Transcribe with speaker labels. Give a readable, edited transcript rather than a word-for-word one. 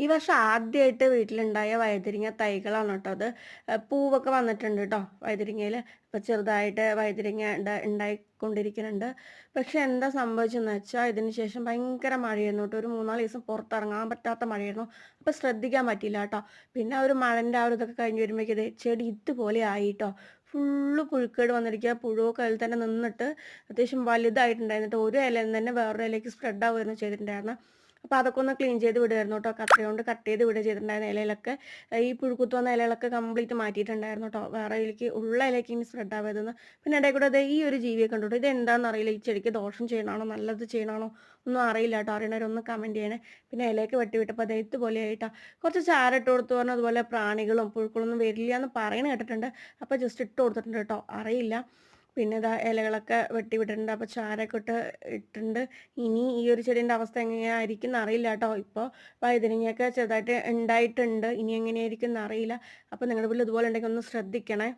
Speaker 1: ഈ വർഷം ആദ്യമായിട്ട് വീട്ടിലുണ്ടായ വഴുതനങ്ങ തൈകളാണ് കേട്ടോ അത്. പൂവൊക്കെ വന്നിട്ടുണ്ട് കേട്ടോ വഴുതനങ്ങയിൽ. ഇപ്പം ചെറുതായിട്ട് വഴുതനങ്ങ ഉണ്ടായിക്കൊണ്ടിരിക്കുന്നുണ്ട്. പക്ഷെ എന്താ സംഭവിച്ചതെന്ന് വെച്ചാൽ ഇതിന് ശേഷം ഭയങ്കര മഴയായിരുന്നു കേട്ടോ. ഒരു 3-4 ദിവസം പുറത്തിറങ്ങാൻ പറ്റാത്ത മഴയായിരുന്നു. അപ്പം ശ്രദ്ധിക്കാൻ പറ്റിയില്ല കേട്ടോ. പിന്നെ ആ ഒരു മഴൻ്റെ ആ ഒരു ഇതൊക്കെ കഴിഞ്ഞ് വരുമ്പോഴേക്കും ഇത് ചെടി ഇതുപോലെ ആയി കേട്ടോ. ഫുള്ള് പുഴുക്കേട് വന്നിരിക്കുക. പുഴുവൊക്കെ അതിൽ തന്നെ നിന്നിട്ട് അത്യാവശ്യം വലുതായിട്ടുണ്ടായിരുന്നിട്ട് ഒരു ഇലയിൽ നിന്ന് തന്നെ വേറൊരു ഇലയ്ക്ക് സ്പ്രെഡ് ആവുകയായിരുന്നു ചെയ്തിട്ടുണ്ടായിരുന്നത്. അപ്പോൾ അതൊക്കെ ഒന്ന് ക്ലീൻ ചെയ്ത് വിടുമായിരുന്നു കേട്ടോ. കത്രിക കട്ട് ചെയ്ത് വിടുക ചെയ്തിട്ടുണ്ടായിരുന്ന ഇലയിലൊക്കെ. ഈ പുഴുക്കുത്ത് വന്ന ഇലകളൊക്കെ കംപ്ലീറ്റ് മാറ്റിയിട്ടുണ്ടായിരുന്നു കേട്ടോ. വേറെ ഇലയ്ക്ക് ഉള്ള ഇലയ്ക്ക് ഇനി സ്പ്രെഡ് ആവരുതെന്ന്. പിന്നെ ഇടയിൽ കൂടെ ഈ ഒരു ജീവിയെ കണ്ടു കേട്ടോ. ഇത് എന്താണെന്ന് അറിയില്ല. ഈ ചെടിക്ക് ദോഷം ചെയ്യണമാണോ നല്ലത് ചെയ്യണമാണോ ഒന്നും അറിയില്ല കേട്ടോ. അറിയണവരൊന്ന് കമൻറ്റ് ചെയ്യണേ. പിന്നെ ഇലയൊക്കെ വെട്ടി വിട്ടപ്പോൾ അത് ഇതുപോലെ ആയിട്ടോ. കുറച്ച് ചാരം ഇട്ട് കൊടുത്തു പറഞ്ഞു. അതുപോലെ പ്രാണികളും പുഴുക്കളൊന്നും വരില്ല എന്ന് പറയണ കേട്ടിട്ടുണ്ട്. അപ്പോൾ ജസ്റ്റ് ഇട്ട് കൊടുത്തിട്ടുണ്ട് കേട്ടോ. അറിയില്ല. പിന്നെ ഇതാ ഇലകളൊക്കെ വെട്ടി വിട്ടിട്ടുണ്ട്. അപ്പോൾ ചാരമൊക്കെ ഇട്ടിട്ടുണ്ട്. ഇനി ഈ ഒരു ചെടീൻ്റെ അവസ്ഥ എങ്ങനെയായിരിക്കും എന്നറിയില്ല കേട്ടോ. ഇപ്പോൾ വഴുതനങ്ങയൊക്കെ ചെറുതായിട്ട് ഉണ്ടായിട്ടുണ്ട്. ഇനി എങ്ങനെയായിരിക്കും എന്നറിയില്ല. അപ്പോൾ നിങ്ങളുടെ വീട്ടിൽ ഇതുപോലെ ഉണ്ടെങ്കിൽ ഒന്ന് ശ്രദ്ധിക്കണേ.